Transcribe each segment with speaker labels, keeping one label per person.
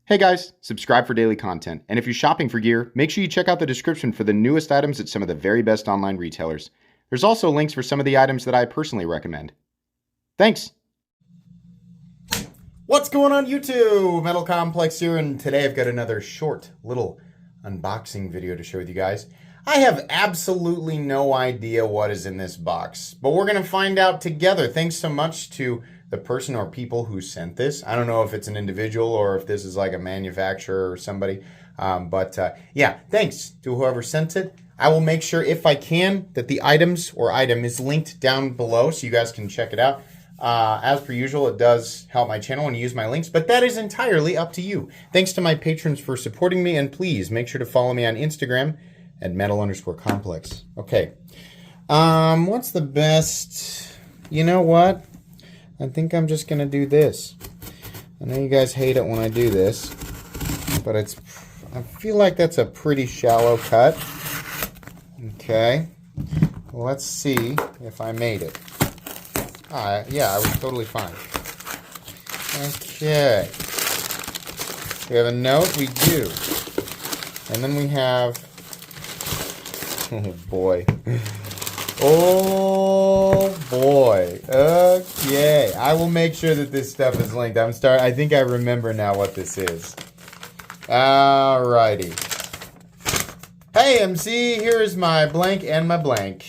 Speaker 1: Hey guys, subscribe for daily content. And if you're shopping for gear, make sure you check out the description for the newest items at some of the very best online retailers. There's also links for some of the items that I personally recommend. Thanks!
Speaker 2: What's going on YouTube? Metal Complex here, and today I've got another short little unboxing video to share with you guys. I have absolutely no idea what is in this box, but we're going to find out together. Thanks so much to the person or people who sent this. I don't know if it's an individual or if this is like a manufacturer or somebody, yeah, thanks to whoever sent it. I will make sure, if I can, that the items or item is linked down below so you guys can check it out. As per usual, it does help my channel when you use my links, but that is entirely up to you. Thanks to my patrons for supporting me, and please make sure to follow me on Instagram at metal_complex. Okay. What's the best? You know what? I think I'm just gonna do this. I know you guys hate it when I do this, but I feel like that's a pretty shallow cut. Okay. Well, let's see if I made it. Yeah, I was totally fine. Okay. We have a note, we do. And then we have, oh boy. Oh boy. Okay. I will make sure that this stuff is linked. I think I remember now what this is. Alrighty. Hey MC, here is my blank and my blank.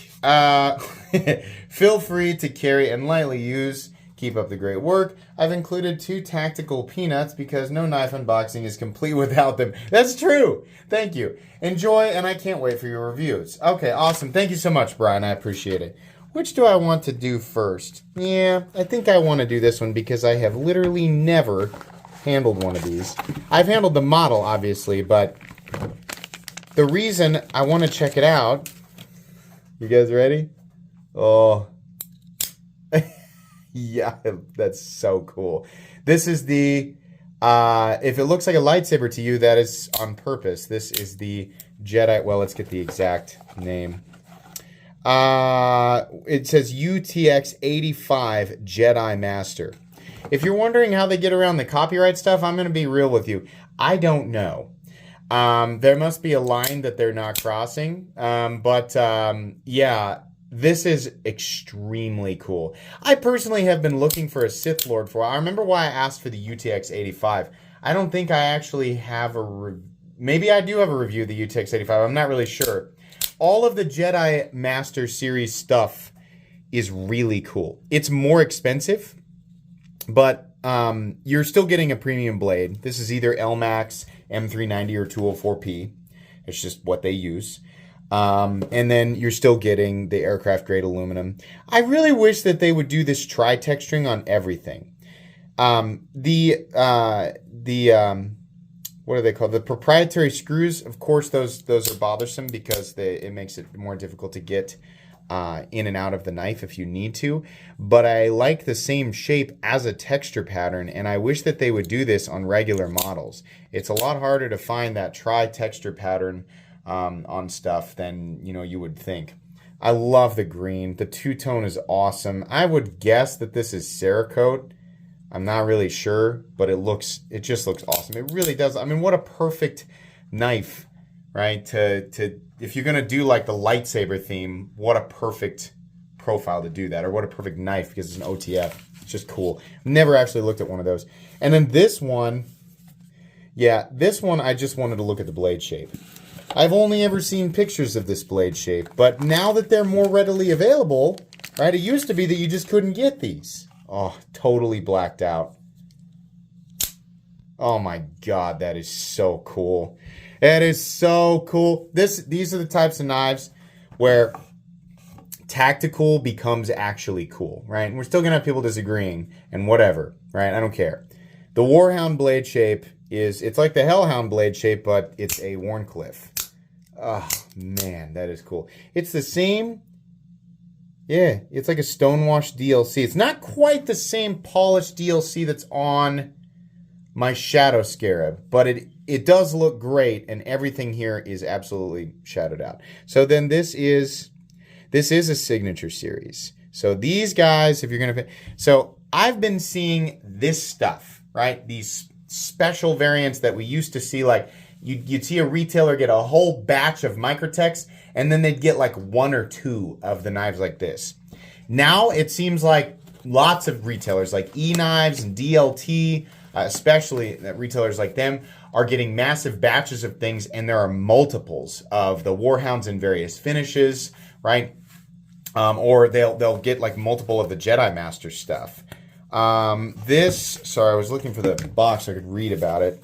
Speaker 2: Feel free to carry and lightly use. Keep up the great work. I've included 2 tactical peanuts because no knife unboxing is complete without them. That's true. Thank you. Enjoy, and I can't wait for your reviews. Okay, awesome. Thank you so much, Brian. I appreciate it. Which do I want to do first? Yeah, I think I want to do this one because I have literally never handled one of these. I've handled the model, obviously, but the reason I want to check it out... You guys ready? Oh... Yeah, that's so cool. This is the, if it looks like a lightsaber to you, that is on purpose. This is the Jedi, well, let's get the exact name. It says UTX 85 Jedi Master. If you're wondering how they get around the copyright stuff, I'm going to be real with you. I don't know. There must be a line that they're not crossing, yeah. This is extremely cool. I personally have been looking for a Sith Lord for a while. I remember why I asked for the UTX 85. I don't think I actually have maybe I do have a review of the UTX 85. I'm not really sure. All of the Jedi Master series stuff is really cool. It's more expensive, but you're still getting a premium blade. This is either LMAX, M390, or 204P. It's just what they use. And then you're still getting the aircraft grade aluminum. I really wish that they would do this tri-texturing on everything. What are they called? The proprietary screws, of course, those are bothersome because it makes it more difficult to get in and out of the knife if you need to. But I like the same shape as a texture pattern, and I wish that they would do this on regular models. It's a lot harder to find that tri-texture pattern on stuff than you would think. I love the green. The two-tone is awesome. I would guess that this is Cerakote. I'm not really sure, but it just looks awesome. It really does. I mean, what a perfect knife, right? If you're gonna do like the lightsaber theme, what a perfect profile to do that, or what a perfect knife because it's an OTF. It's just cool. Never actually looked at one of those. And then this one, yeah, this one I just wanted to look at the blade shape. I've only ever seen pictures of this blade shape, but now that they're more readily available, right, it used to be that you just couldn't get these. Oh, totally blacked out. Oh my God, that is so cool. That is so cool. These are the types of knives where tactical becomes actually cool, right? And we're still gonna have people disagreeing and whatever, right? I don't care. The Warhound blade shape it's like the Hellhound blade shape, but it's a Wharncliffe. Oh, man, that is cool. It's the same, yeah, it's like a Stonewash DLC. It's not quite the same polished DLC that's on my Shadow Scarab, but it does look great, and everything here is absolutely shadowed out. So then this is a signature series. So these guys, if you're going to... So I've been seeing this stuff, right? These special variants that we used to see, like you'd see a retailer get a whole batch of Microtechs, and then they'd get like one or two of the knives like this. Now it seems like lots of retailers like E-Knives and DLT, especially retailers like them, are getting massive batches of things, and there are multiples of the Warhounds in various finishes, right? Or they'll get like multiple of the Jedi Master stuff. Sorry, I was looking for the box so I could read about it.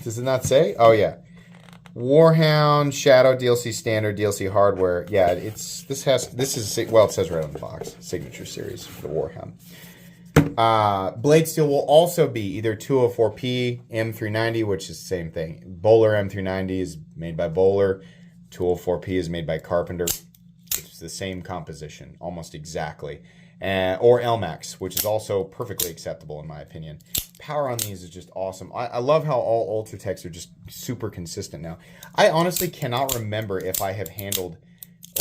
Speaker 2: Does it not say? Oh yeah. Warhound, Shadow, DLC Standard, DLC Hardware. Yeah, it says right on the box. Signature Series for the Warhound. Blade steel will also be either 204P, M390, which is the same thing. Bowler M390 is made by Bowler. 204P is made by Carpenter. It's the same composition, almost exactly. Or LMAX, which is also perfectly acceptable in my opinion. Power on these is just awesome. I love how all Ultratechs are just super consistent now. I honestly cannot remember if I have handled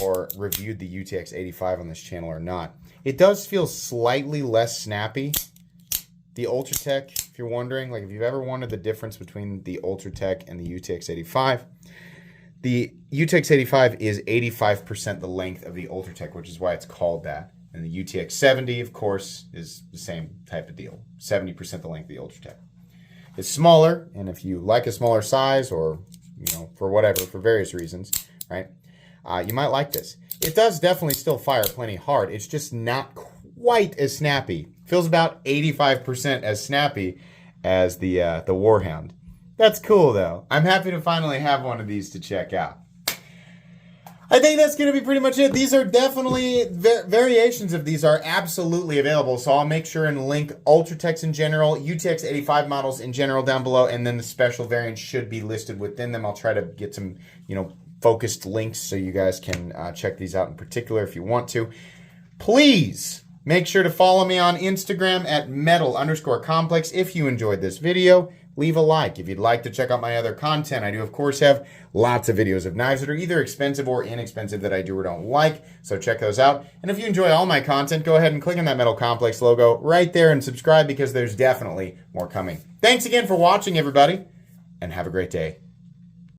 Speaker 2: or reviewed the UTX 85 on this channel or not. It does feel slightly less snappy. The Ultratech, if you're wondering, like if you've ever wondered the difference between the Ultratech and the UTX 85, the UTX 85 is 85% the length of the Ultratech, which is why it's called that. And the UTX 70, of course, is the same type of deal. 70% the length of the Ultratech. It's smaller, and if you like a smaller size or, for various reasons, right, you might like this. It does definitely still fire plenty hard. It's just not quite as snappy. Feels about 85% as snappy as the Warhound. That's cool, though. I'm happy to finally have one of these to check out. I think that's going to be pretty much it. These are definitely, variations of these are absolutely available. So I'll make sure and link Ultratechs in general, UTX 85 models in general down below, and then the special variants should be listed within them. I'll try to get some, focused links so you guys can check these out in particular if you want to. Please make sure to follow me on Instagram at metal_complex. If you enjoyed this video, leave a like. If you'd like to check out my other content, I do, of course, have lots of videos of knives that are either expensive or inexpensive that I do or don't like, so check those out. And if you enjoy all my content, go ahead and click on that Metal Complex logo right there and subscribe because there's definitely more coming. Thanks again for watching, everybody, and have a great day.